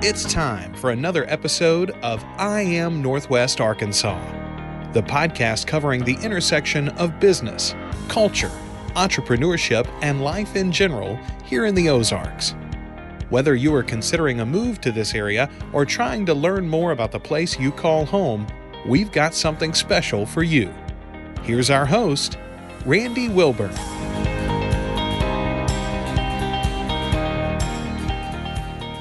It's time for another episode of I Am Northwest Arkansas, the podcast covering the intersection of business, culture, entrepreneurship, and life in general here in the Ozarks. Whether you are considering a move to this area or trying to learn more about the place you call home, we've got something special for you. Here's our host, Randy Wilburn.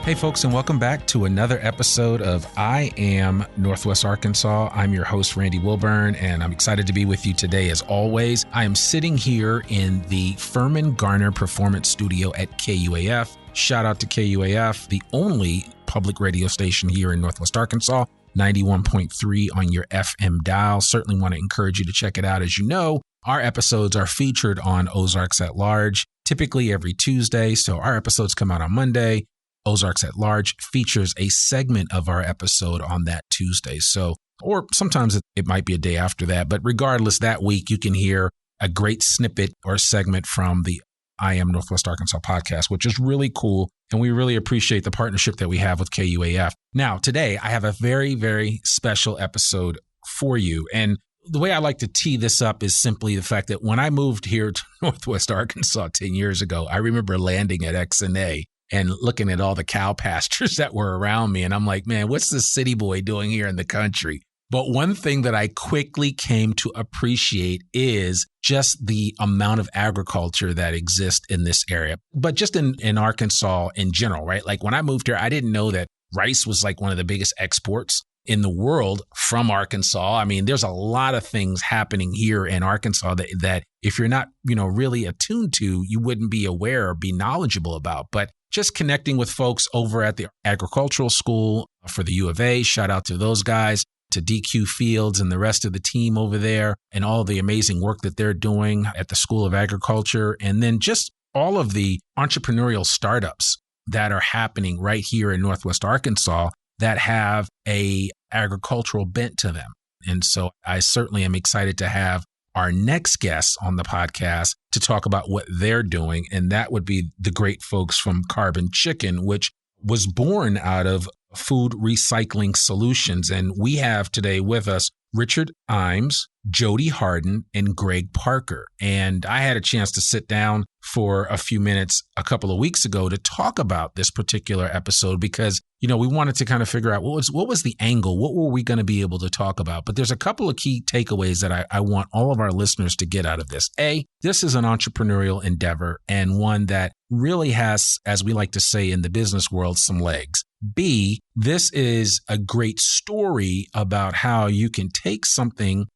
Hey folks, and welcome back to another episode of I Am Northwest Arkansas. I'm your host, Randy Wilburn, and I'm excited to be with you today as always. I am sitting here in the Furman Garner Performance Studio at KUAF. Shout out to KUAF, the only public radio station here in Northwest Arkansas, 91.3 on your FM dial. Certainly want to encourage you to check it out. As you know, our episodes are featured on Ozarks at Large, typically every Tuesday. So our episodes come out on Monday. Ozarks at Large features a segment of our episode on that Tuesday. So, or sometimes it might be a day after that, but regardless, that week you can hear a great snippet or segment from the I Am Northwest Arkansas podcast, which is really cool. And we really appreciate the partnership that we have with KUAF. Now, today I have a very, very special episode for you. And the way I like to tee this up is simply the fact that when I moved here to Northwest Arkansas 10 years ago, I remember landing at XNA and looking at all the cow pastures that were around me. And I'm like, man, what's this city boy doing here in the country? But one thing that I quickly came to appreciate is just the amount of agriculture that exists in this area, but just in Arkansas in general, right? Like when I moved here, I didn't know that rice was like one of the biggest exports in the world from Arkansas. I mean, there's a lot of things happening here in Arkansas that if you're not, really attuned to, you wouldn't be aware or be knowledgeable about. But just connecting with folks over at the agricultural school for the U of A, shout out to those guys, to DQ Fields and the rest of the team over there and all the amazing work that they're doing at the School of Agriculture. And then just all of the entrepreneurial startups that are happening right here in Northwest Arkansas that have a agricultural bent to them. And so I certainly am excited to have our next guest on the podcast to talk about what they're doing. And that would be the great folks from Carbon Chicken, which was born out of Food Recycling Solutions. And we have today with us Richard Imes, Jody Hardin, and Greg Parker. And I had a chance to sit down for a few minutes a couple of weeks ago to talk about this particular episode because, we wanted to kind of figure out what was the angle, what were we going to be able to talk about? But there's a couple of key takeaways that I want all of our listeners to get out of this. A, this is an entrepreneurial endeavor and one that really has, as we like to say in the business world, some legs. B, this is a great story about how you can take something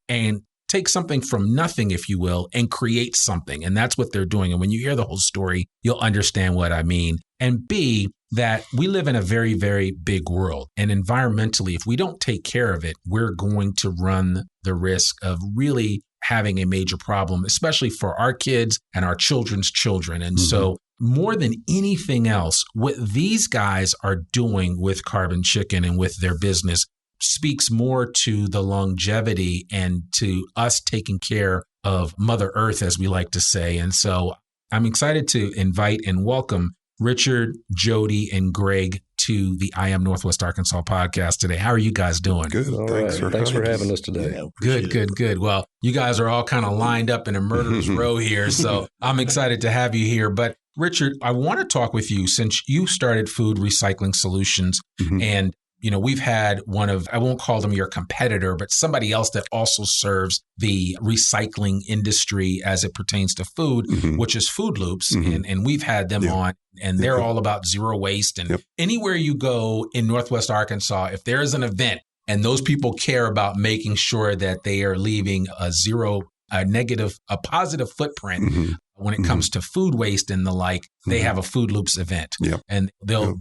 from nothing, if you will, and create something. And that's what they're doing. And when you hear the whole story, you'll understand what I mean. And B, that we live in a very, very big world. And environmentally, if we don't take care of it, we're going to run the risk of really having a major problem, especially for our kids and our children's children. And so more than anything else, what these guys are doing with Carbon Chicken and with their business speaks more to the longevity and to us taking care of Mother Earth, as we like to say. And so I'm excited to invite and welcome Richard, Jody, and Greg to the I Am Northwest Arkansas podcast today. How are you guys doing? Good. Thanks for having us today. Yeah, good. Well, you guys are all kind of lined up in a murderer's row here, so I'm excited to have you here. But Richard, I want to talk with you since you started Food Recycling Solutions and we've had one of, I won't call them your competitor, but somebody else that also serves the recycling industry as it pertains to food, which is Food Loops. And we've had them on, and they're all about zero waste. And anywhere you go in Northwest Arkansas, if there is an event and those people care about making sure that they are leaving a positive footprint when it comes to food waste and the like, they have a Food Loops event. And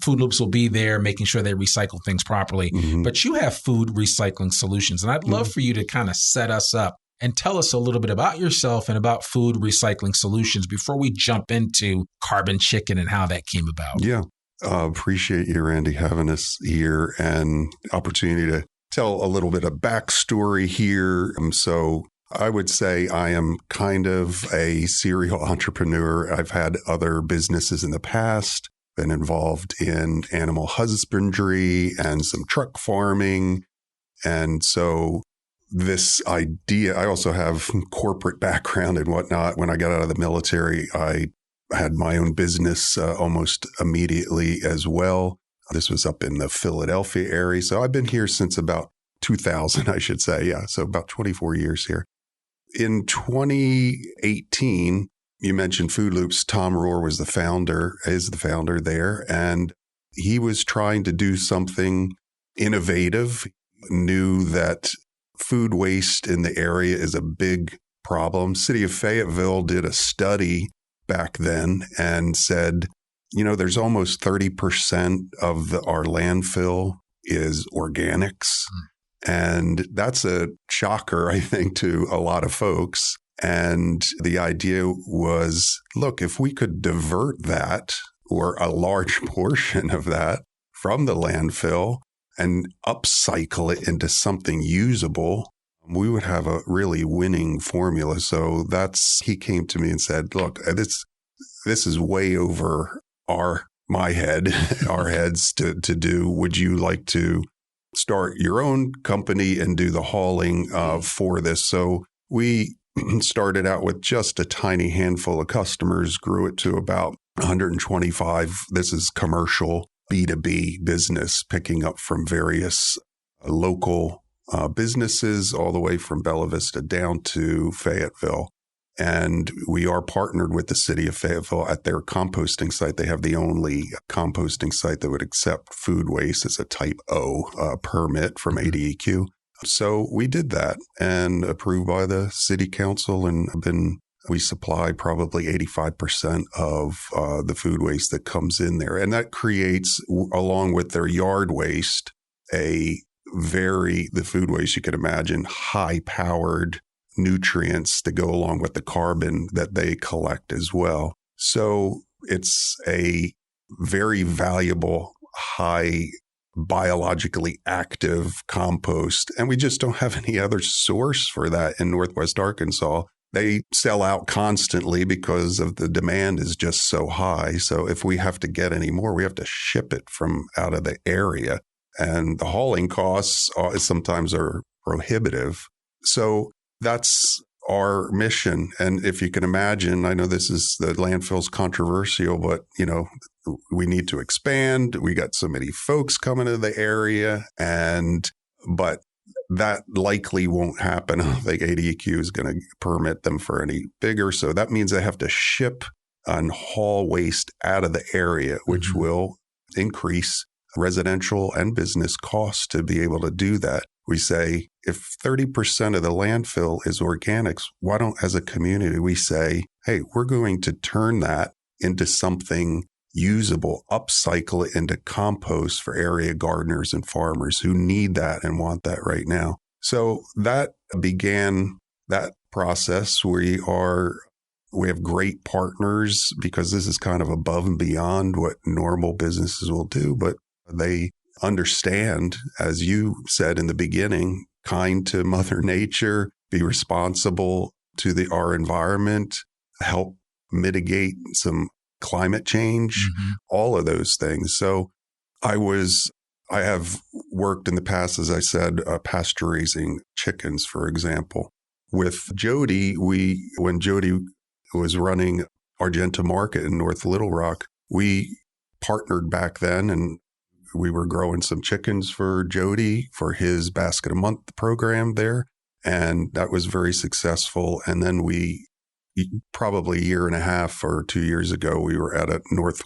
Food Loops will be there making sure they recycle things properly. But you have Food Recycling Solutions. And I'd love for you to kind of set us up and tell us a little bit about yourself and about Food Recycling Solutions before we jump into Carbon Chicken and how that came about. Yeah. Appreciate you, Randy, having us here and opportunity to tell a little bit of backstory here. So I would say I am kind of a serial entrepreneur. I've had other businesses in the past. been involved in animal husbandry and some truck farming. And so this idea, I also have corporate background and whatnot. When I got out of the military, I had my own business almost immediately as well. This was up in the Philadelphia area. So I've been here since about 2000, I should say. Yeah. So about 24 years here. In 2018, you mentioned Food Loops. Tom Rohr is the founder there. And he was trying to do something innovative, knew that food waste in the area is a big problem. City of Fayetteville did a study back then and said, there's almost 30% of our landfill is organics. And that's a shocker, I think, to a lot of folks. And the idea was, look, if we could divert that or a large portion of that from the landfill and upcycle it into something usable, we would have a really winning formula. So he came to me and said, look, this is way over our heads to do. Would you like to start your own company and do the hauling for this? So we started out with just a tiny handful of customers, grew it to about 125. This is commercial B2B business, picking up from various local businesses all the way from Bella Vista down to Fayetteville. And we are partnered with the City of Fayetteville at their composting site. They have the only composting site that would accept food waste as a Type O permit from ADEQ. So we did that and approved by the City Council, and we supply probably 85% of the food waste that comes in there. And that creates, along with their yard waste, the food waste you could imagine, high-powered nutrients to go along with the carbon that they collect as well. So it's a very valuable, high biologically active compost. And we just don't have any other source for that in Northwest Arkansas. They sell out constantly because of the demand is just so high. So if we have to get any more, we have to ship it from out of the area. And the hauling costs sometimes are prohibitive. So that's our mission. And if you can imagine, I know the landfill's controversial, but we need to expand. We got so many folks coming to the area, but that likely won't happen. I don't think ADEQ is going to permit them for any bigger. So that means they have to ship and haul waste out of the area, which will increase residential and business costs to be able to do that. We say if 30% of the landfill is organics, why don't, as a community, we say, hey, we're going to turn that into something usable, upcycle it into compost for area gardeners and farmers who need that and want that right now. So that began that process. We have great partners because this is kind of above and beyond what normal businesses will do, but they understand, as you said in the beginning, kind to Mother Nature, be responsible to our environment, help mitigate some climate change, all of those things. So I have worked in the past, as I said, pasture raising chickens, for example. With Jody, when Jody was running Argenta Market in North Little Rock, we partnered back then, and we were growing some chickens for Jody for his basket a month program there. And that was very successful. And then probably a year and a half or 2 years ago, we were at a North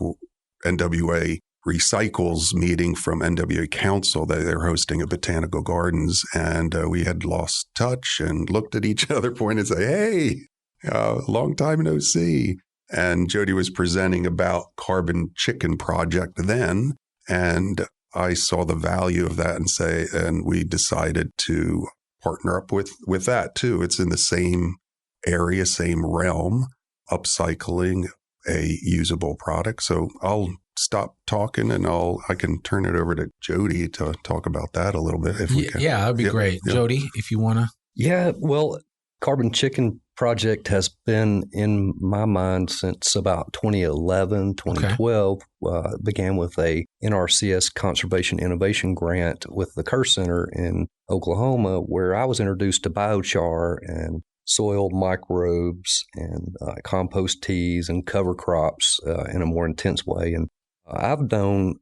NWA Recycles meeting from NWA Council. They're hosting at Botanical Gardens. And we had lost touch and looked at each other, pointed and say, hey, long time no see. And Jody was presenting about Carbon Chicken Project then. And I saw the value of that and we decided to partner up with that too. It's in the same area, same realm, upcycling a usable product. So I'll stop talking and I can turn it over to Jody to talk about that a little bit if we can. Yeah, that'd be great. Yeah. Jody, if you want to. Yeah, well, Carbon Chicken project has been in my mind since about 2011, 2012. Began with a NRCS Conservation Innovation Grant with the Kerr Center in Oklahoma, where I was introduced to biochar and soil microbes and compost teas and cover crops in a more intense way. And I've known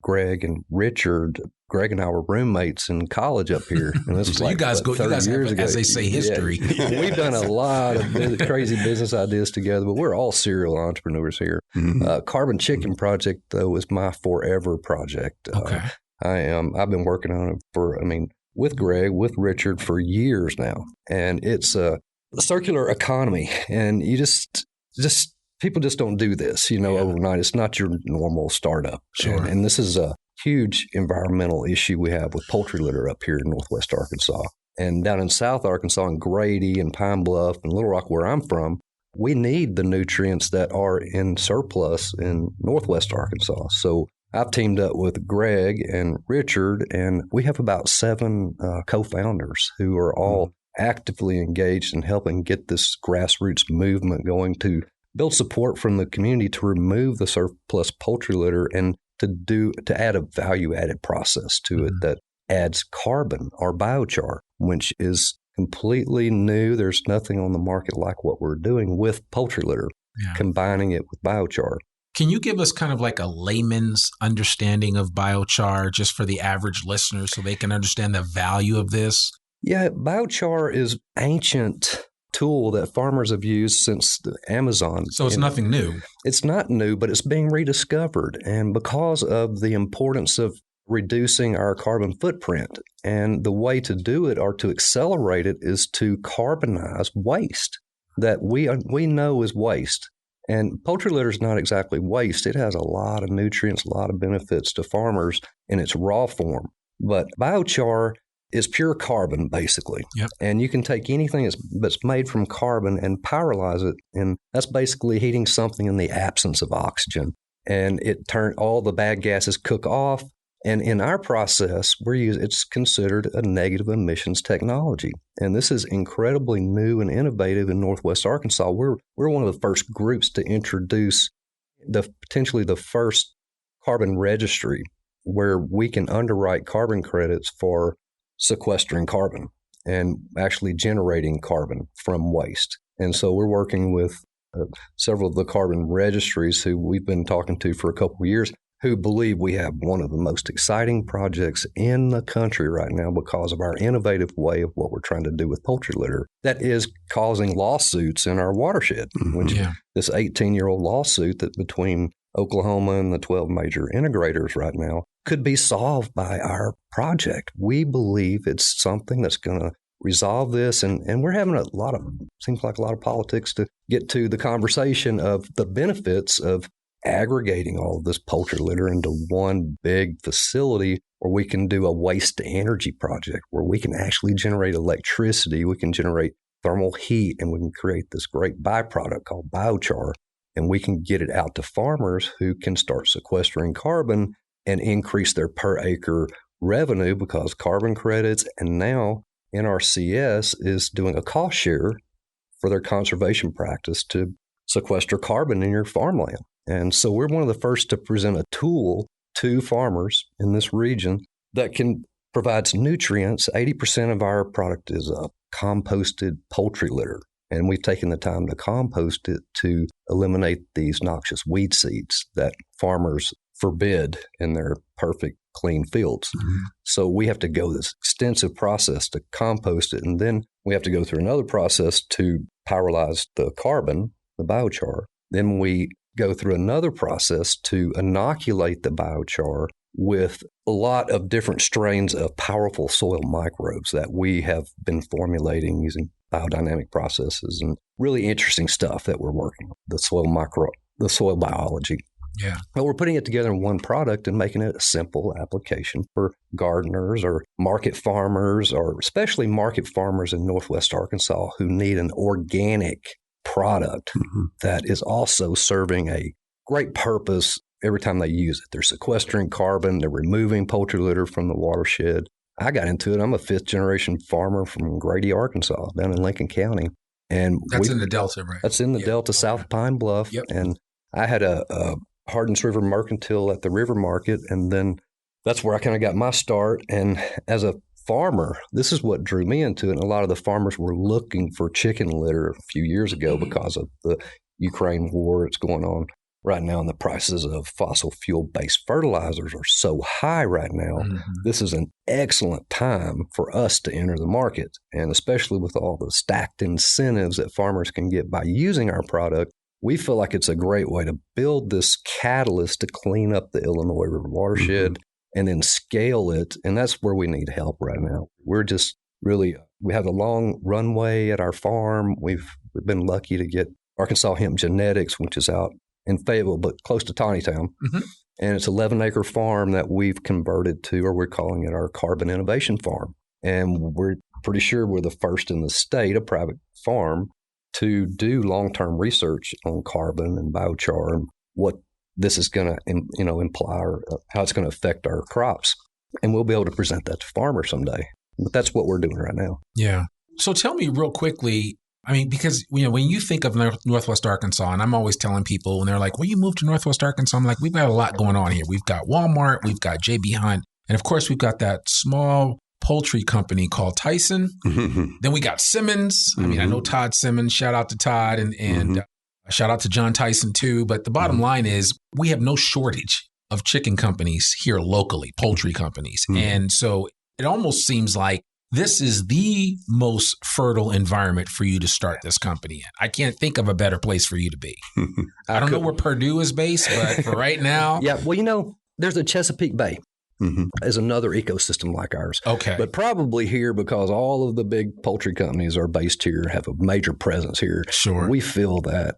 Greg and Richard. Greg and I were roommates in college up here, and this was so like you guys 30 have, years ago. as they say, history. Yeah. We've done a lot of crazy business ideas together, but we're all serial entrepreneurs here. Mm-hmm. Carbon Chicken project, though, is my forever project. Okay, I've been working on it with Greg, with Richard for years now, and it's a circular economy, and you just people just don't do this, overnight. It's not your normal startup. Sure. And this is a huge environmental issue we have with poultry litter up here in Northwest Arkansas. And down in South Arkansas in Grady and Pine Bluff and Little Rock, where I'm from, we need the nutrients that are in surplus in Northwest Arkansas. So I've teamed up with Greg and Richard, and we have about 7 co-founders who are all actively engaged in helping get this grassroots movement going to build support from the community to remove the surplus poultry litter and to add a value-added process to it that adds carbon or biochar, which is completely new. There's nothing on the market like what we're doing with poultry litter, combining it with biochar. Can you give us kind of like a layman's understanding of biochar just for the average listener so they can understand the value of this? Yeah, biochar is ancient tool that farmers have used since the Amazon. So it's nothing new. It's not new, but it's being rediscovered. And because of the importance of reducing our carbon footprint, and the way to do it or to accelerate it is to carbonize waste that we know is waste. And poultry litter is not exactly waste. It has a lot of nutrients, a lot of benefits to farmers in its raw form. But biochar is pure carbon, basically. Yep. And you can take anything that's made from carbon and pyrolyze it, and that's basically heating something in the absence of oxygen. And all the bad gases cook off. And in our process, it's considered a negative emissions technology. And this is incredibly new and innovative in Northwest Arkansas. We're one of the first groups to introduce potentially the first carbon registry where we can underwrite carbon credits for sequestering carbon and actually generating carbon from waste. And so we're working with several of the carbon registries who we've been talking to for a couple of years, who believe we have one of the most exciting projects in the country right now because of our innovative way of what we're trying to do with poultry litter that is causing lawsuits in our watershed. This 18-year-old lawsuit that between Oklahoma and the 12 major integrators right now could be solved by our project. We believe it's something that's going to resolve this, and we're having seems like a lot of politics to get to the conversation of the benefits of aggregating all of this poultry litter into one big facility where we can do a waste to energy project where we can actually generate electricity, we can generate thermal heat, and we can create this great byproduct called biochar, and we can get it out to farmers who can start sequestering carbon and increase their per acre revenue because carbon credits, and now NRCS is doing a cost share for their conservation practice to sequester carbon in your farmland. And so we're one of the first to present a tool to farmers in this region that can provide nutrients. 80% of our product is composted poultry litter. And we've taken the time to compost it to eliminate these noxious weed seeds that farmers forbid in their perfect clean fields. Mm-hmm. So we have to go this extensive process to compost it. And then we have to go through another process to pyrolyze the carbon, the biochar. Then we go through another process to inoculate the biochar with a lot of different strains of powerful soil microbes that we have been formulating using biodynamic processes and really interesting stuff that we're working on, the soil biology. Yeah. But we're putting it together in one product and making it a simple application for gardeners or market farmers, or especially market farmers in Northwest Arkansas who need an organic product that is also serving a great purpose every time they use it. They're sequestering carbon, they're removing poultry litter from the watershed, I got into it. I'm a 5th-generation farmer from Grady, Arkansas, down in Lincoln County. And that's in the Delta, right? That's in the Delta, South Pine Bluff. Yep. And I had a Hardin's River Mercantile at the River Market, and then that's where I kind of got my start. And as a farmer, this is what drew me into it. And a lot of the farmers were looking for chicken litter a few years ago because of the Ukraine war that's going on right now, and the prices of fossil fuel-based fertilizers are so high right now. This is an excellent time for us to enter the market, and especially with all the stacked incentives that farmers can get by using our product, we feel like it's a great way to build this catalyst to clean up the Illinois River watershed and then scale it. And that's where we need help right now. We're just really, we have a long runway at our farm. We've been lucky to get Arkansas Hemp Genetics, which is out in Fayetteville, but close to Tawnytown. And it's an 11-acre farm that we've converted to, or we're calling it our Carbon Innovation Farm. And we're pretty sure we're the first in the state, a private farm, to do long-term research on carbon and biochar and what this is going to imply or how it's going to affect our crops. And we'll be able to present that to farmers someday. But that's what we're doing right now. Yeah. So tell me real quickly, I mean, because when you think of Northwest Arkansas, and I'm always telling people when they're like, well, you moved to Northwest Arkansas, I'm like, we've got a lot going on here. We've got Walmart, we've got J.B. Hunt, and of course, we've got that small poultry company called Tyson. Then we got Simmons. I mean, I know Todd Simmons. Shout out to Todd and shout out to John Tyson too. But the bottom line is we have no shortage of chicken companies here locally, poultry companies. And so it almost seems like this is the most fertile environment for you to start this company in. I can't think of a better place for you to be. I don't know where Purdue is based, but for right now. Yeah, well, there's a Chesapeake Bay. Is another ecosystem like ours. Okay. But probably here because all of the big poultry companies are based here, have a major presence here. Sure. We feel that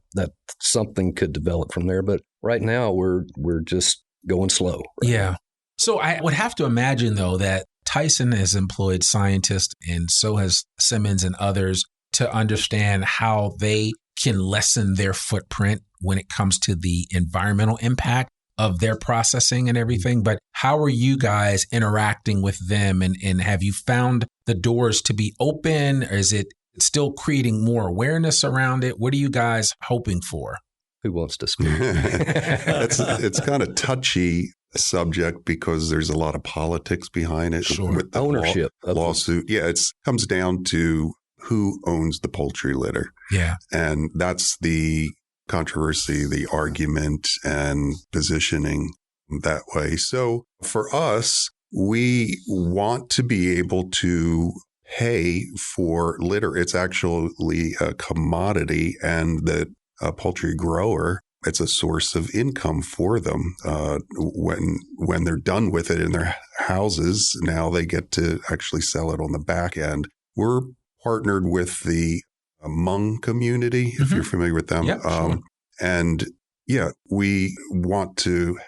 something could develop from there. But right now we're just going slow. Yeah. So I would have to imagine, though, that Tyson has employed scientists, and so has Simmons and others, to understand how they can lessen their footprint when it comes to the environmental impact of their processing and everything. But how are you guys interacting with them? And have you found the doors to be open? Or is it still creating more awareness around it? What are you guys hoping for? Who wants to speak? It's kind of touchy subject because there's a lot of politics behind it. Sure. With the ownership lawsuit. Yeah, it comes down to who owns the poultry litter. Yeah. And that's the controversy, the argument and positioning that way. So for us, we want to be able to pay for litter. It's actually a commodity, and the poultry grower, it's a source of income for them. When they're done with it in their houses, now they get to actually sell it on the back end. We're partnered with the Hmong community, if you're familiar with them. Yeah, sure. And we want to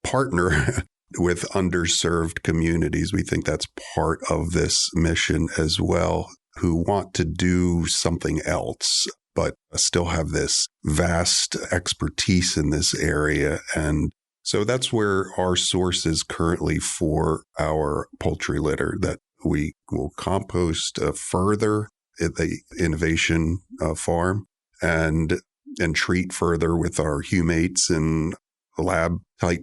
partner with underserved communities. We think that's part of this mission as well, who want to do something else, but still have this vast expertise in this area. And so that's where our source is currently for our poultry litter, that we will compost further at the innovation farm and treat further with our humates and lab type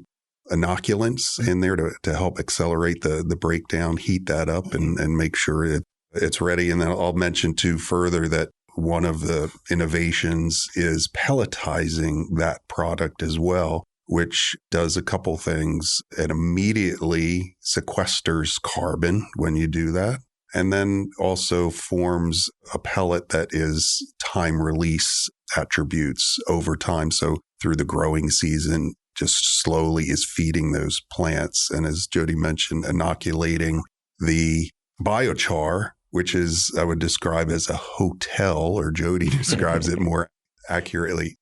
inoculants in there to help accelerate the breakdown, heat that up and make sure it's ready. And then I'll mention too further that one of the innovations is pelletizing that product as well, which does a couple things. It immediately sequesters carbon when you do that, and then also forms a pellet that is time release attributes over time. So through the growing season, just slowly is feeding those plants. And as Jody mentioned, inoculating the biochar, which is, I would describe as a hotel, or Jody describes it more accurately.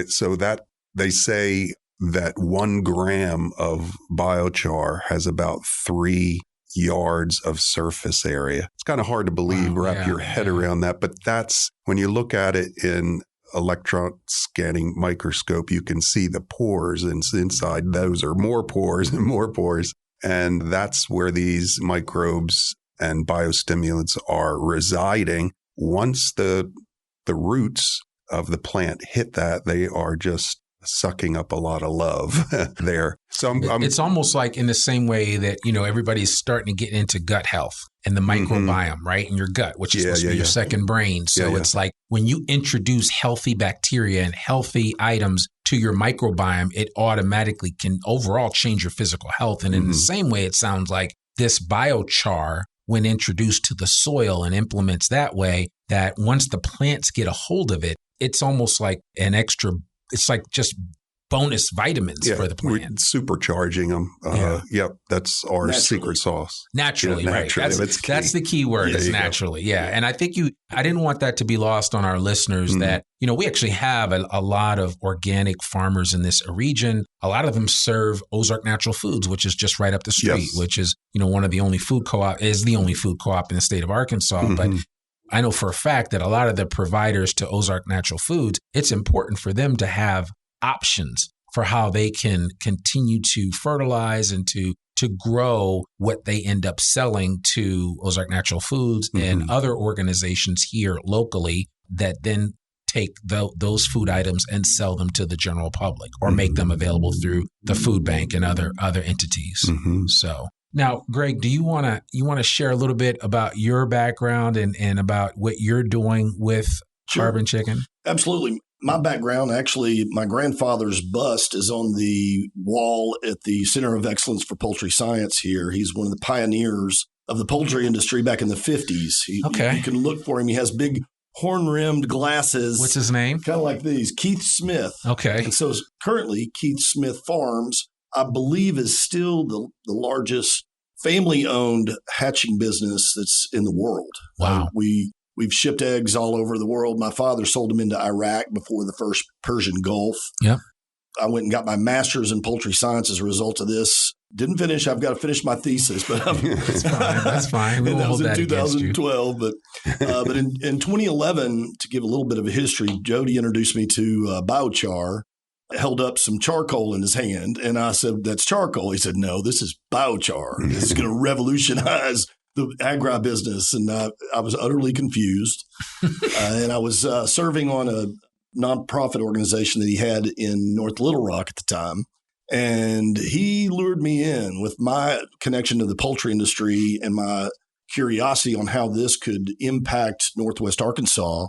So that they say that 1 gram of biochar has about 3 yards of surface area. It's kind of hard to believe, wrap your head around that. But that's, when you look at it in electron scanning microscope, you can see the pores, and inside those are more pores and more pores. And that's where these microbes and biostimulants are residing. Once the roots of the plant hit that, they are just sucking up a lot of love there. So it's almost like in the same way that, everybody's starting to get into gut health and the microbiome, right? In your gut, which is supposed to be your second brain. So it's like when you introduce healthy bacteria and healthy items to your microbiome, it automatically can overall change your physical health. And in the same way, it sounds like this biochar, when introduced to the soil and implements that way, that once the plants get a hold of it, it's almost like an extra, it's like just bonus vitamins for the plant. We're supercharging them. Yep, that's our secret sauce. Naturally, right. That's the key word is naturally. Yeah. And I think I didn't want that to be lost on our listeners that, we actually have a lot of organic farmers in this region. A lot of them serve Ozark Natural Foods, which is just right up the street, which is, one of the only food co-op, is the only food co-op in the state of Arkansas. But I know for a fact that a lot of the providers to Ozark Natural Foods, it's important for them to have options for how they can continue to fertilize and to grow what they end up selling to Ozark Natural Foods and other organizations here locally that then take those food items and sell them to the general public or make them available through the food bank and other entities. So now, Greg, do you want to share a little bit about your background and about what you're doing with Carbon Chicken? Absolutely. My background, actually, my grandfather's bust is on the wall at the Center of Excellence for Poultry Science here. He's one of the pioneers of the poultry industry back in the 50s. You can look for him. He has big horn-rimmed glasses. What's his name? Kind of like these. Keith Smith. Okay. And so currently, Keith Smith Farms, I believe, is still the largest family-owned hatching business that's in the world. Wow. We've shipped eggs all over the world. My father sold them into Iraq before the first Persian Gulf. Yep. I went and got my master's in poultry science as a result of this. Didn't finish. I've got to finish my thesis, but that's fine. We won't hold that against you. That was in 2012. But in 2011, to give a little bit of a history, Jody introduced me to biochar. Held up some charcoal in his hand, and I said, "That's charcoal." He said, "No, this is biochar. This is going to revolutionize the agribusiness." And I was utterly confused. And I was serving on a nonprofit organization that he had in North Little Rock at the time. And he lured me in with my connection to the poultry industry and my curiosity on how this could impact Northwest Arkansas.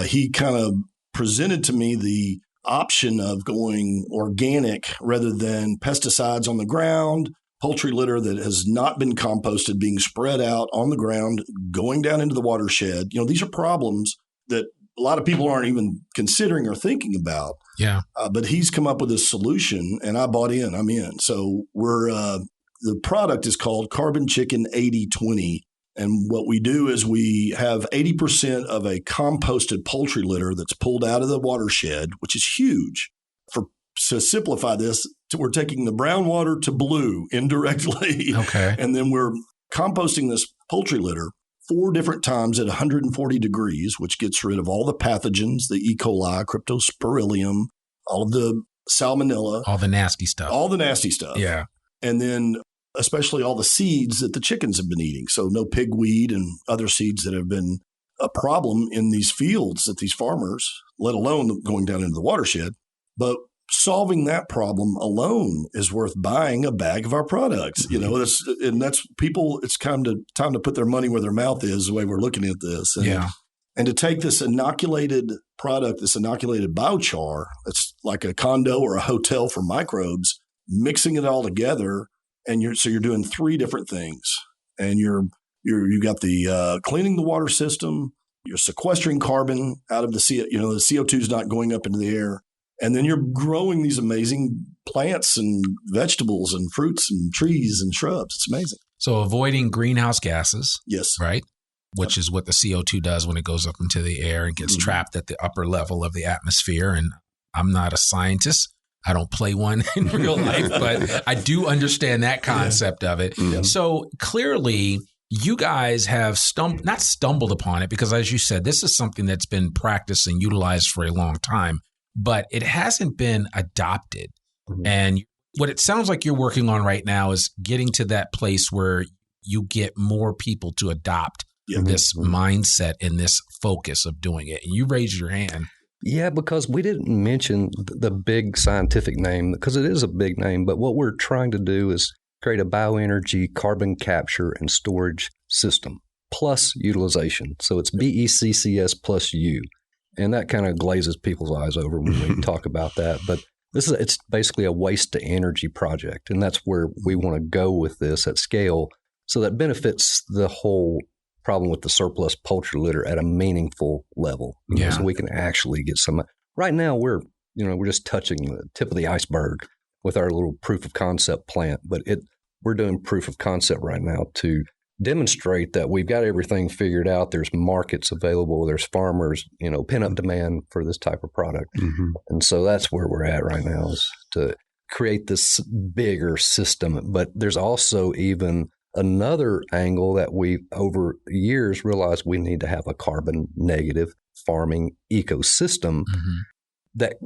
He kind of presented to me the option of going organic rather than pesticides on the ground, poultry litter that has not been composted being spread out on the ground, going down into the watershed. These are problems that a lot of people aren't even considering or thinking about. Yeah. But he's come up with a solution, and I bought in. I'm in. So the product is called Carbon Chicken 80/20. And what we do is we have 80% of a composted poultry litter that's pulled out of the watershed, which is huge. To simplify this, we're taking the brown water to blue indirectly. Okay. And then we're composting this poultry litter 4 different times at 140 degrees, which gets rid of all the pathogens, the E. coli, cryptosporidium, all of the salmonella. All the nasty stuff. Yeah. And then especially all the seeds that the chickens have been eating. So no pigweed and other seeds that have been a problem in these fields that these farmers, let alone going down into the watershed. But solving that problem alone is worth buying a bag of our products. That's people, it's time to put their money where their mouth is, the way we're looking at this. And to take this inoculated product, this inoculated biochar, it's like a condo or a hotel for microbes, mixing it all together. And you're doing 3 different things, and you got the cleaning the water system, you're sequestering carbon out of the CO2 is not going up into the air, and then you're growing these amazing plants and vegetables and fruits and trees and shrubs. It's amazing. So avoiding greenhouse gases, yes, right, which is what the CO2 does when it goes up into the air and gets trapped at the upper level of the atmosphere. And I'm not a scientist. I don't play one in real life, but I do understand that concept of it. Mm-hmm. So clearly, you guys have not stumbled upon it, because as you said, this is something that's been practiced and utilized for a long time, but it hasn't been adopted. Mm-hmm. And what it sounds like you're working on right now is getting to that place where you get more people to adopt this mindset and this focus of doing it. And you raised your hand. Yeah, because we didn't mention the big scientific name, because it is a big name. But what we're trying to do is create a bioenergy carbon capture and storage system plus utilization. So it's BECCS plus U. And that kind of glazes people's eyes over when we talk about that. But it's basically a waste to energy project. And that's where we want to go with this at scale. So that benefits the whole problem with the surplus poultry litter at a meaningful level. Yeah. So we can actually get some. Right now, we're just touching the tip of the iceberg with our little proof of concept plant. But we're doing proof of concept right now to demonstrate that we've got everything figured out. There's markets available. There's farmers, pent-up demand for this type of product. Mm-hmm. And so that's where we're at right now, is to create this bigger system. But there's also even another angle that we over years realized we need to have a carbon negative farming ecosystem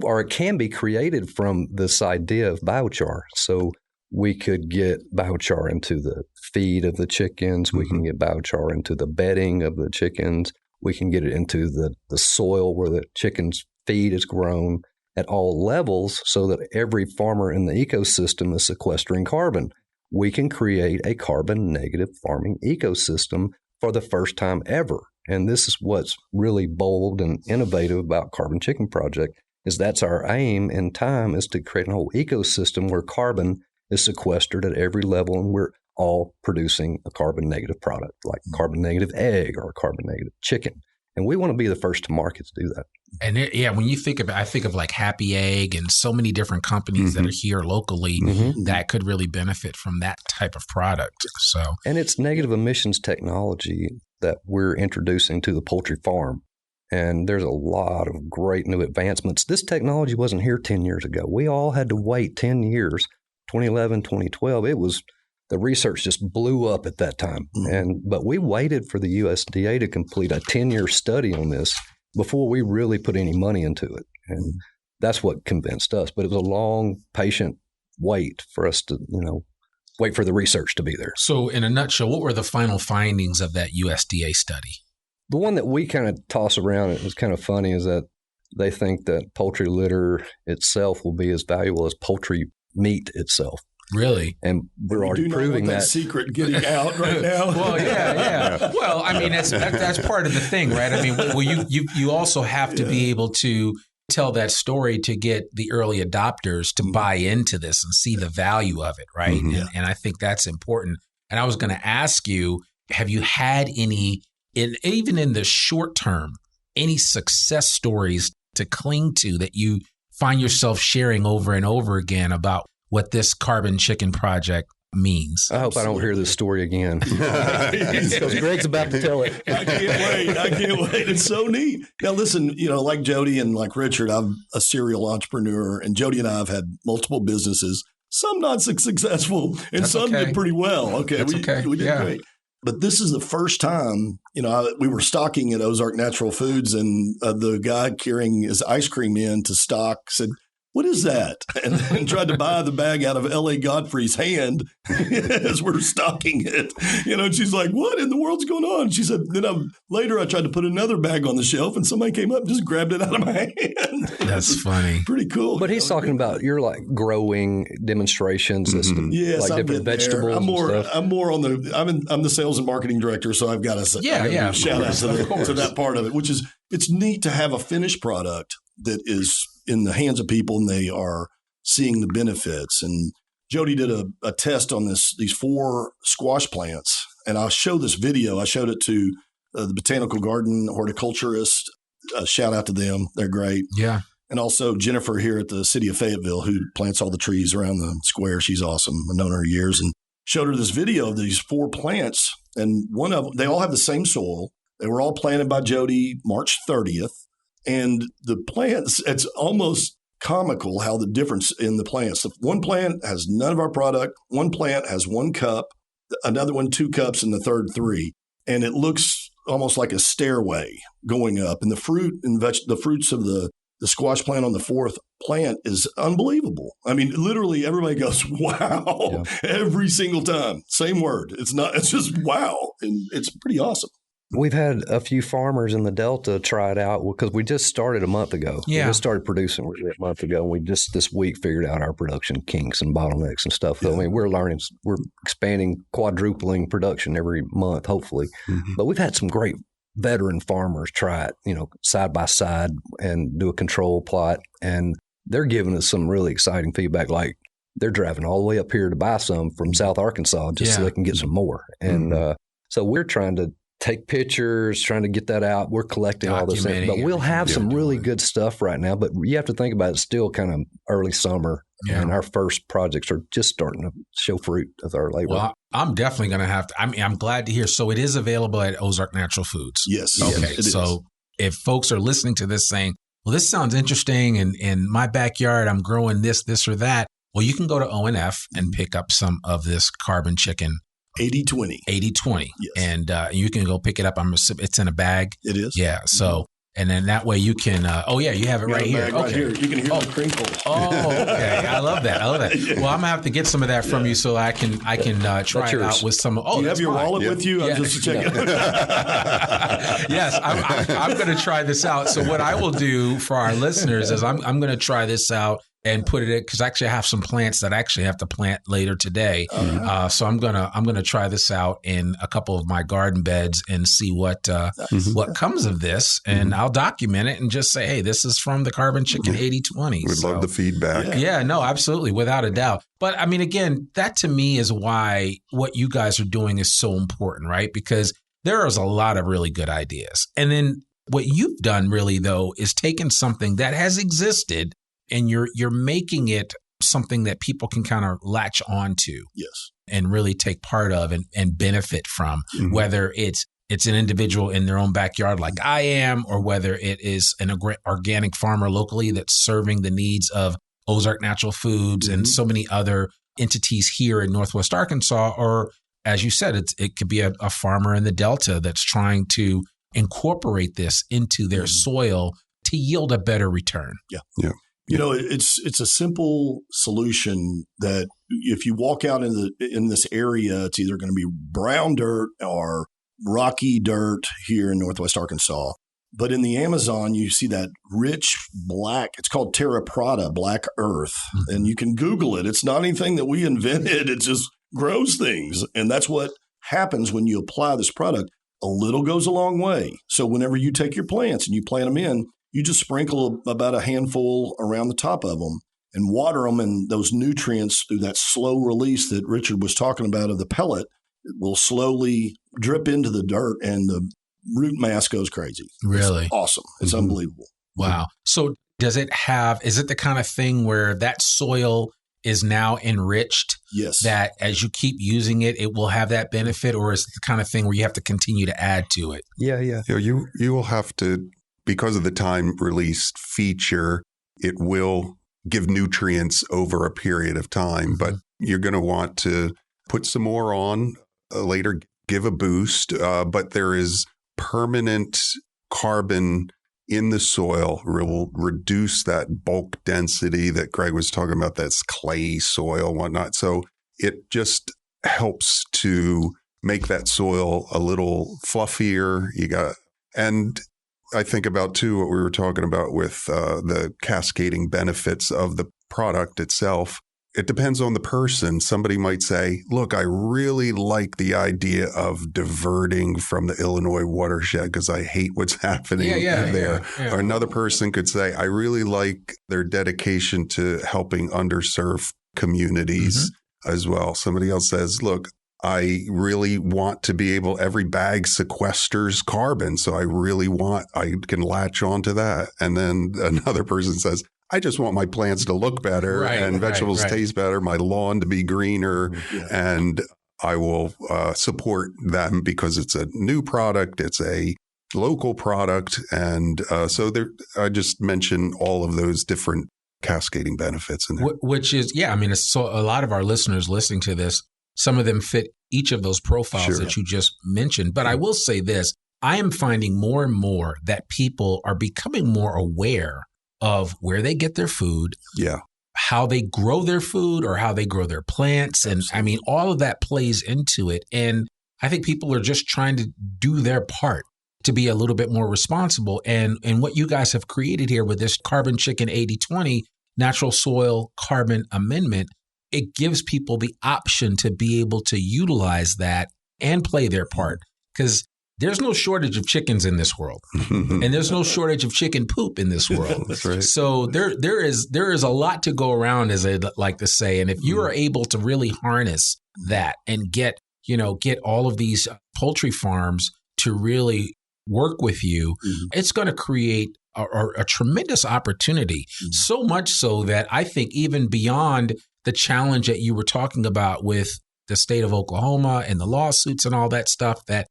or it can be created from this idea of biochar. So we could get biochar into the feed of the chickens. We can get biochar into the bedding of the chickens. We can get it into the soil where the chicken's feed is grown at all levels, so that every farmer in the ecosystem is sequestering carbon. We can create a carbon negative farming ecosystem for the first time ever. And this is what's really bold and innovative about Carbon Chicken Project, is that's our aim in time, is to create a whole ecosystem where carbon is sequestered at every level, and we're all producing a carbon negative product, like carbon negative egg or a carbon negative chicken. And we want to be the first to market to do that. And when you think of it, I think of like Happy Egg and so many different companies that are here locally that could really benefit from that type of product. And it's negative emissions technology that we're introducing to the poultry farm. And there's a lot of great new advancements. This technology wasn't here 10 years ago. We all had to wait 10 years, 2011, 2012. The research just blew up at that time. But we waited for the USDA to complete a 10-year study on this before we really put any money into it. And that's what convinced us. But it was a long, patient wait for us to, wait for the research to be there. So in a nutshell, what were the final findings of that USDA study? The one that we kind of toss around, it was kind of funny, is that they think that poultry litter itself will be as valuable as poultry meat itself. Really? And we're already proving that secret getting out right now. Well, yeah. Well, I mean, that's part of the thing, right? I mean, you also have to be able to tell that story to get the early adopters to buy into this and see the value of it, right? And I think that's important. And I was going to ask you, have you had any, even in the short term, any success stories to cling to that you find yourself sharing over and over again about what this Carbon Chicken Project means? I hope I don't hear this story again, because Greg's about to tell it. I can't wait. It's so neat. Now, listen, like Jody and like Richard, I'm a serial entrepreneur, and Jody and I have had multiple businesses, some not so successful, and some did pretty well. Okay, we did great. But this is the first time, we were stocking at Ozark Natural Foods, and the guy carrying his ice cream in to stock said, "What is that?" And tried to buy the bag out of L.A. Godfrey's hand as we're stocking it. And she's like, "What in the world's going on?" She said, later I tried to put another bag on the shelf, and somebody came up and just grabbed it out of my hand. That's funny. Pretty cool. But he's talking about your growing demonstration system, yes, like different vegetables. I'm more on I'm the sales and marketing director, so I've got to shout out to that part of it, which is, it's neat to have a finished product that is in the hands of people and they are seeing the benefits. And Jody did a test on these 4 squash plants, and I'll show this video. I showed it to the botanical garden horticulturist. Shout out to them. They're great. Yeah. And also Jennifer here at the City of Fayetteville, who plants all the trees around the square. She's awesome. I've known her years, and showed her this video of these 4 plants. And one of them, they all have the same soil. They were all planted by Jody March 30th. And the plants, it's almost comical how the difference in the plants. One plant has none of our product. One plant has 1 cup, another one 2 cups, and the third 3. And it looks almost like a stairway going up. And the fruit and the fruits of the The squash plant on the 4th plant is unbelievable. I mean, literally everybody goes, wow, every single time. Same word. It's just wow. And it's pretty awesome. We've had a few farmers in the Delta try it out because we just started a month ago. Yeah. We just started producing really a month ago. And we just this week figured out our production kinks and bottlenecks and stuff. So, I mean, we're learning, we're expanding, quadrupling production every month, hopefully. Mm-hmm. But we've had some great veteran farmers try it, side by side and do a control plot. And they're giving us some really exciting feedback. Like they're driving all the way up here to buy some from South Arkansas just so they can get some more. And so we're trying to take pictures, trying to get that out. We're collecting all this things. But we'll have some really good stuff right now. But you have to think about it, it's still kind of early summer. Yeah. And our first projects are just starting to show fruit of our labor. Well, I'm definitely going to have to. I'm glad to hear. So it is available at Ozark Natural Foods. Yes. Okay. Yes, so if folks are listening to this saying, well, this sounds interesting, and in my backyard, I'm growing this or that. Well, you can go to ONF and pick up some of this carbon chicken. 80-20. 80-20. Yes. And you can go pick it up. It's in a bag. It is. Yeah. So, and then that way you can, you have it right here. Okay. Right here. You can hear the crinkle. Oh, okay. I love that. Yeah. Well, I'm going to have to get some of that from you so I can try it out with some. Do you have your wallet with you? I'm just checking. Yes, I'm going to try this out. So what I will do for our listeners is I'm going to try this out and put it in, because actually I have some plants that I actually have to plant later today. So I'm gonna try this out in a couple of my garden beds and see what comes of this, and I'll document it and just say, hey, this is from the Carbon Chicken 80-20. We'd love the feedback. Yeah, no, absolutely, without a doubt. But I mean, again, that to me is why what you guys are doing is so important, right? Because there is a lot of really good ideas, and then what you've done really though is taken something that has existed, and you're making it something that people can kind of latch on to, yes, and really take part of and benefit from, whether it's an individual in their own backyard like I am, or whether it is an organic farmer locally that's serving the needs of Ozark Natural Foods and so many other entities here in Northwest Arkansas, or as you said, it could be a farmer in the Delta that's trying to incorporate this into their soil to yield a better return. Yeah. It's a simple solution that if you walk out in this area, it's either going to be brown dirt or rocky dirt here in Northwest Arkansas. But in the Amazon, you see that rich black, it's called terra preta, black earth. And you can Google it. It's not anything that we invented. It just grows things. And that's what happens when you apply this product. A little goes a long way. So whenever you take your plants and you plant them in, you just sprinkle about a handful around the top of them and water them, and those nutrients through that slow release that Richard was talking about of the pellet will slowly drip into the dirt, and the root mass goes crazy. Really? It's awesome. It's unbelievable. Wow. So is it the kind of thing where that soil is now enriched? Yes. That as you keep using it, it will have that benefit, or is it the kind of thing where you have to continue to add to it? Yeah. You will have to, because of the time released feature, it will give nutrients over a period of time, but you're going to want to put some more on later, give a boost. But there is permanent carbon in the soil, will reduce that bulk density that Greg was talking about. That's clay soil, whatnot. So it just helps to make that soil a little fluffier. And I think about, too, what we were talking about with the cascading benefits of the product itself. It depends on the person. Somebody might say, look, I really like the idea of diverting from the Illinois watershed because I hate what's happening there. Yeah. Or another person could say, I really like their dedication to helping underserved communities as well. Somebody else says, look, I really want to be able, every bag sequesters carbon. So I can latch onto that. And then another person says, I just want my plants to look better and vegetables taste better, my lawn to be greener, and I will support them because it's a new product, it's a local product. And so I just mentioned all of those different cascading benefits in there. Which is, so a lot of our listeners listening to this, some of them fit each of those profiles that you just mentioned. But I will say this, I am finding more and more that people are becoming more aware of where they get their food, Yeah. how they grow their food or how they grow their plants. And I mean, all of that plays into it. And I think people are just trying to do their part to be a little bit more responsible. And what you guys have created here with this Carbon Chicken 80/20 natural soil carbon amendment, it gives people the option to be able to utilize that and play their part. Because there's no shortage of chickens in this world, and there's no shortage of chicken poop in this world. That's right. So there is a lot to go around, as I like to say. And if you are able to really harness that and get all of these poultry farms to really work with you, it's going to create a tremendous opportunity. So much so that I think even beyond the challenge that you were talking about with the state of Oklahoma and the lawsuits and all that stuff, that,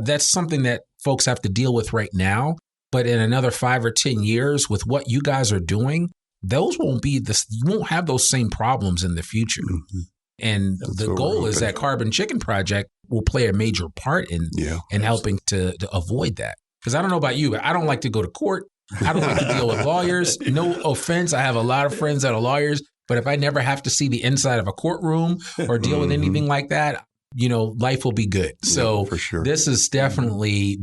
that's something that folks have to deal with right now. But in another 5 or 10 years, with what you guys are doing, you won't have those same problems in the future. And the goal is that Carbon Chicken Project will play a major part in helping to avoid that. Because I don't know about you, but I don't like to go to court. I don't like to deal with lawyers. No offense. I have a lot of friends that are lawyers, but if I never have to see the inside of a courtroom or deal with anything like that, life will be good. So for sure. This is definitely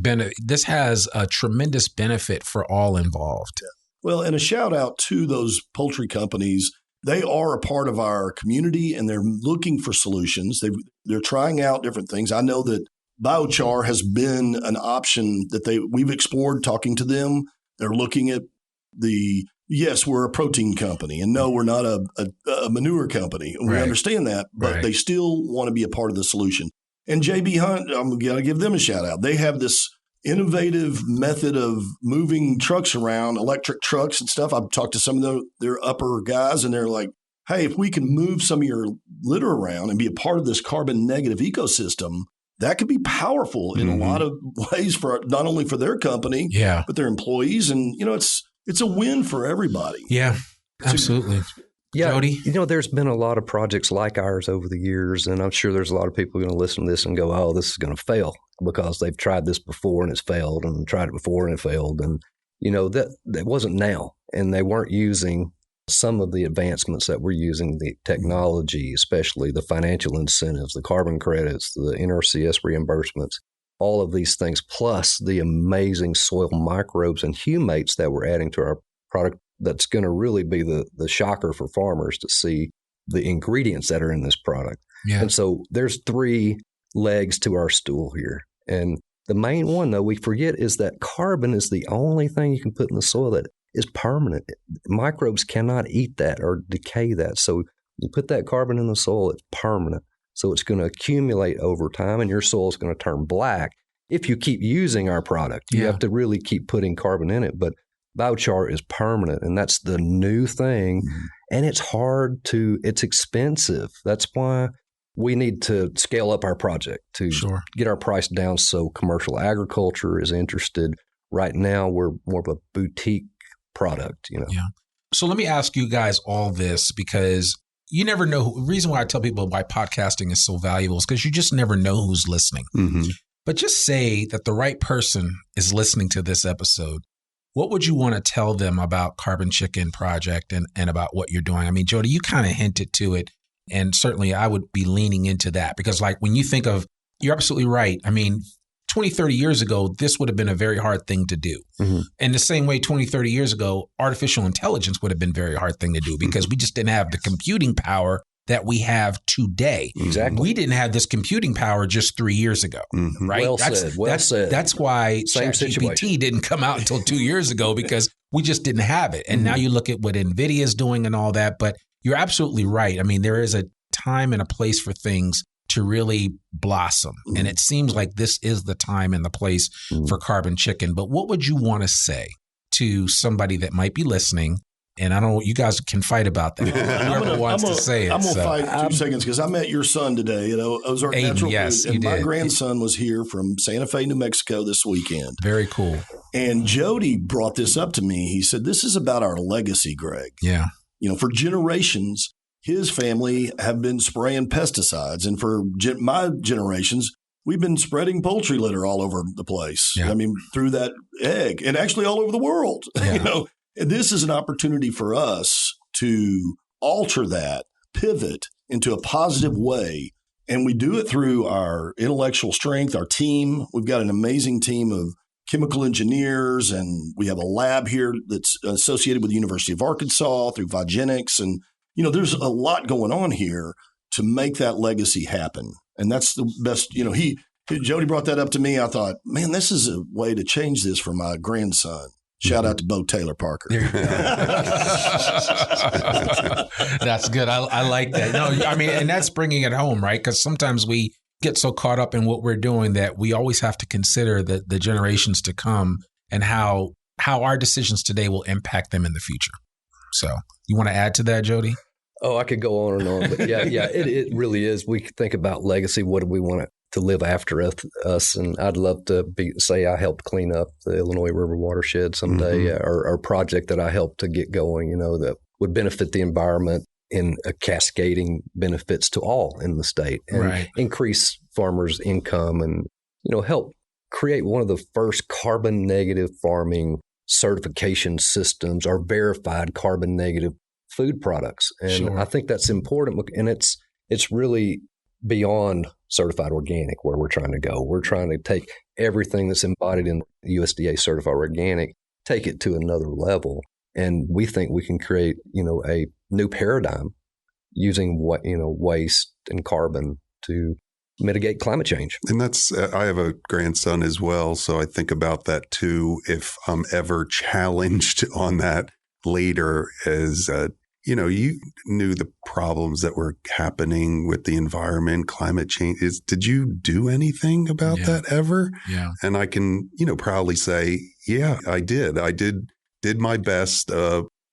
this has a tremendous benefit for all involved. Well, and a shout out to those poultry companies. They are a part of our community and they're looking for solutions. They're trying out different things. I know that biochar has been an option that we've explored talking to them. They're looking at yes, we're a protein company, and no, we're not a manure company. And we understand that, but they still want to be a part of the solution. And JB Hunt, I'm going to give them a shout out. They have this innovative method of moving trucks around, electric trucks and stuff. I've talked to some of their upper guys, and they're like, hey, if we can move some of your litter around and be a part of this carbon negative ecosystem, that could be powerful in a lot of ways for not only for their company, but their employees. And, it's a win for everybody. Yeah, absolutely. Yeah, Jody? There's been a lot of projects like ours over the years, and I'm sure there's a lot of people going to listen to this and go, oh, this is going to fail because they've tried this before and it's failed, and tried it before and it failed. And, that wasn't now. And they weren't using some of the advancements that we're using, the technology, especially the financial incentives, the carbon credits, the NRCS reimbursements, all of these things, plus the amazing soil microbes and humates that we're adding to our product. That's going to really be the shocker for farmers to see the ingredients that are in this product. Yeah. And so there's 3 legs to our stool here. And the main one, though, we forget is that carbon is the only thing you can put in the soil that is permanent. Microbes cannot eat that or decay that. So you put that carbon in the soil, it's permanent. So it's going to accumulate over time, and your soil is going to turn black if you keep using our product. You have to really keep putting carbon in it. But biochar is permanent, and that's the new thing. And it's it's expensive. That's why we need to scale up our project to get our price down so commercial agriculture is interested. Right now, we're more of a boutique product, Yeah. So let me ask you guys all this, because you never know. The reason why I tell people why podcasting is so valuable is because you just never know who's listening. But just say that the right person is listening to this episode. What would you want to tell them about Carbon Chicken Project and about what you're doing? I mean, Jody, you kind of hinted to it, and certainly I would be leaning into that because, like, when you think of, you're absolutely right. I mean, 20, 30 years ago, this would have been a very hard thing to do. In the same way, 20, 30 years ago, artificial intelligence would have been a very hard thing to do because we just didn't have the computing power that we have today. Exactly. We didn't have this computing power just 3 years ago, right? Well said. That's why ChatGPT didn't come out until 2 years ago because we just didn't have it. And now you look at what NVIDIA is doing and all that, but you're absolutely right. I mean, there is a time and a place for things to really blossom. And it seems like this is the time and the place for Carbon Chicken. But what would you want to say to somebody that might be listening? And I don't know, you guys can fight about that. Whoever wants to say it. I'm going to fight 2 seconds because I met your son today at Ozark Aiden, Natural yes, Food. And you my did. grandson was here from Santa Fe, New Mexico this weekend. Very cool. And Jody brought this up to me. He said, this is about our legacy, Greg. Yeah. For generations, his family have been spraying pesticides. And for my generations, we've been spreading poultry litter all over the place. Yeah. I mean, through that egg and actually all over the world, And this is an opportunity for us to alter that, pivot into a positive way. And we do it through our intellectual strength, our team. We've got an amazing team of chemical engineers, and we have a lab here that's associated with the University of Arkansas through Vigenics. And, there's a lot going on here to make that legacy happen. And that's the best, Jody brought that up to me. I thought, man, this is a way to change this for my grandson. Shout out to Bo Taylor Parker. That's good. I like that. No, and that's bringing it home, right? Because sometimes we get so caught up in what we're doing that we always have to consider the generations to come and how our decisions today will impact them in the future. So you want to add to that, Jody? Oh, I could go on and on. But it really is. We think about legacy. What do we want to live after us? And I'd love to say I helped clean up the Illinois River watershed someday, or a project that I helped to get going, that would benefit the environment in a cascading benefits to all in the state, and increase farmers' income, and help create one of the first carbon negative farming certification systems, or verified carbon negative food products. And I think that's important, and it's really beyond certified organic where we're trying to go. We're trying to take everything that's embodied in USDA certified organic, take it to another level. And we think we can create, a new paradigm using waste and carbon to mitigate climate change. And I have a grandson as well, so I think about that too. If I'm ever challenged on that later, as you knew the problems that were happening with the environment, climate change. Did you do anything about that ever? Yeah. And I can, proudly say, yeah, I did. I did my best,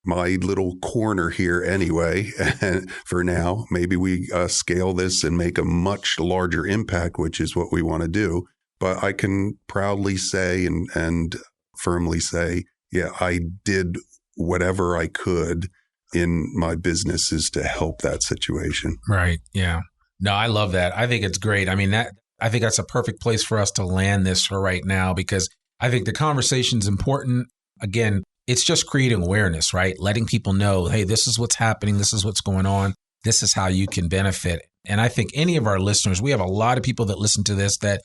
my little corner here anyway. And for now, maybe we scale this and make a much larger impact, which is what we want to do. But I can proudly say and firmly say, yeah, I did whatever I could in my businesses to help that situation. Right. Yeah. No, I love that. I think it's great. I think that's a perfect place for us to land this for right now, because I think the conversation's important. Again, it's just creating awareness, right? Letting people know, hey, this is what's happening. This is what's going on. This is how you can benefit. And I think any of our listeners, we have a lot of people that listen to this that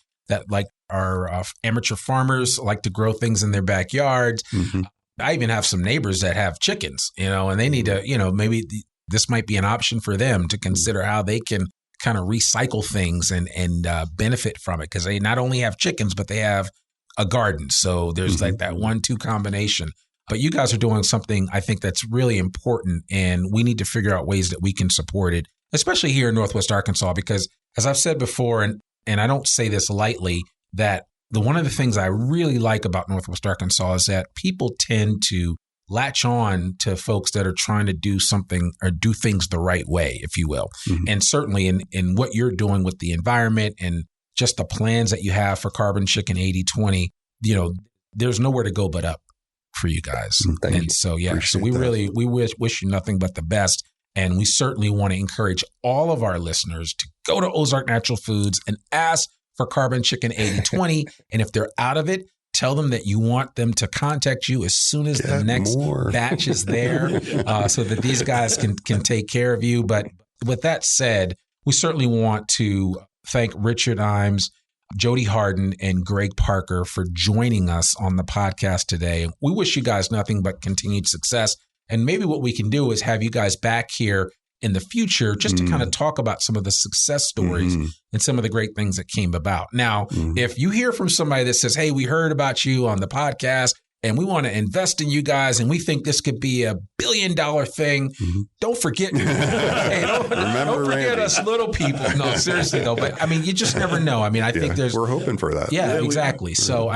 like are amateur farmers, like to grow things in their backyards. Mm-hmm. I even have some neighbors that have chickens, and they need to, maybe this might be an option for them to consider how they can kind of recycle things and benefit from it, because they not only have chickens, but they have a garden. So there's like that 1-2 combination. But you guys are doing something I think that's really important, and we need to figure out ways that we can support it, especially here in Northwest Arkansas, because as I've said before, and I don't say this lightly, that one of the things I really like about Northwest Arkansas is that people tend to latch on to folks that are trying to do something or do things the right way, if you will. Mm-hmm. And certainly in what you're doing with the environment and just the plans that you have for Carbon Chicken 80/20, there's nowhere to go but up for you guys. Thank you. So, Appreciate so we that. we wish you nothing but the best. And we certainly want to encourage all of our listeners to go to Ozark Natural Foods and ask for Carbon Chicken 80/20. And if they're out of it, tell them that you want them to contact you as soon as the next batch is there, so that these guys can take care of you. But with that said, we certainly want to thank Richard Imes, Jody Hardin, and Greg Parker for joining us on the podcast today. We wish you guys nothing but continued success. And maybe what we can do is have you guys back here in the future just to kind of talk about some of the success stories and some of the great things that came about. Now, if you hear from somebody that says, hey, we heard about you on the podcast and we want to invest in you guys and we think this could be $1 billion thing, don't forget me. Hey, don't forget Randy. us little people. No, seriously though. But you just never know. I think we're hoping for that. Yeah, exactly. So,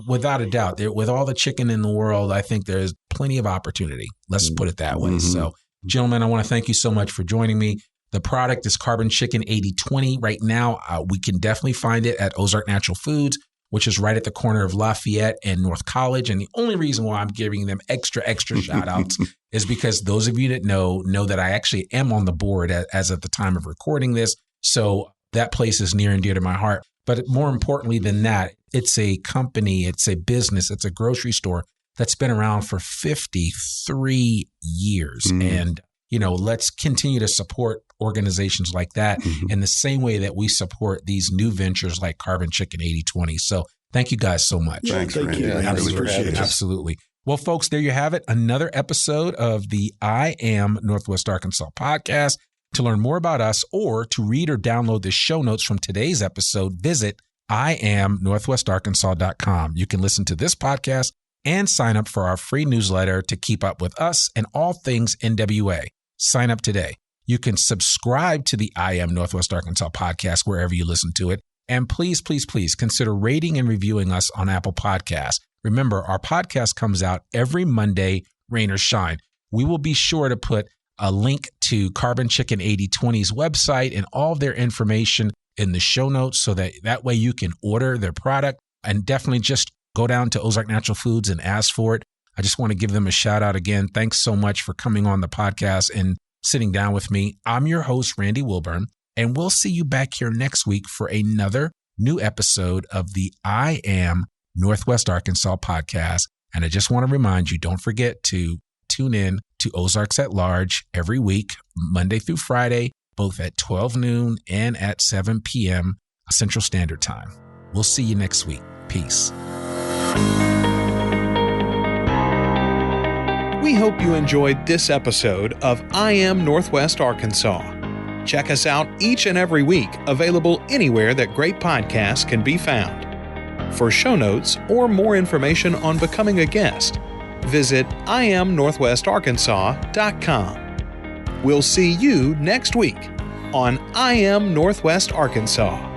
without a doubt, with all the chicken in the world, I think there's plenty of opportunity. Let's put it that way. So, gentlemen, I want to thank you so much for joining me. The product is Carbon Chicken 80/20. Right now, we can definitely find it at Ozark Natural Foods, which is right at the corner of Lafayette and North College. And the only reason why I'm giving them extra shout outs is because those of you that know that I actually am on the board as of the time of recording this. So that place is near and dear to my heart. But more importantly than that, it's a company, it's a business, it's a grocery store that's been around for 53 years. And, let's continue to support organizations like that in the same way that we support these new ventures like Carbon Chicken 80/20. So thank you guys so much. Thanks, thank Randy. you. I really Appreciate it. Absolutely. Well, folks, there you have it. Another episode of the I Am Northwest Arkansas podcast. To learn more about us or to read or download the show notes from today's episode, visit IamNorthwestArkansas.com. You can listen to this podcast and sign up for our free newsletter to keep up with us and all things NWA. Sign up today. You can subscribe to the I Am Northwest Arkansas podcast wherever you listen to it. And please, please, please consider rating and reviewing us on Apple Podcasts. Remember, our podcast comes out every Monday, rain or shine. We will be sure to put a link to Carbon Chicken 80/20's website and all of their information in the show notes so that way you can order their product, and definitely just go down to Ozark Natural Foods and ask for it. I just want to give them a shout out again. Thanks so much for coming on the podcast and sitting down with me. I'm your host, Randy Wilburn, and we'll see you back here next week for another new episode of the I Am Northwest Arkansas podcast. And I just want to remind you, don't forget to tune in to Ozarks at Large every week, Monday through Friday, both at 12 noon and at 7 p.m. Central Standard Time. We'll see you next week. Peace. We hope you enjoyed this episode of I Am Northwest Arkansas. Check us out each and every week, available anywhere that great podcasts can be found. For show notes or more information on becoming a guest, visit IamNorthwestArkansas.com. We'll see you next week on I Am Northwest Arkansas.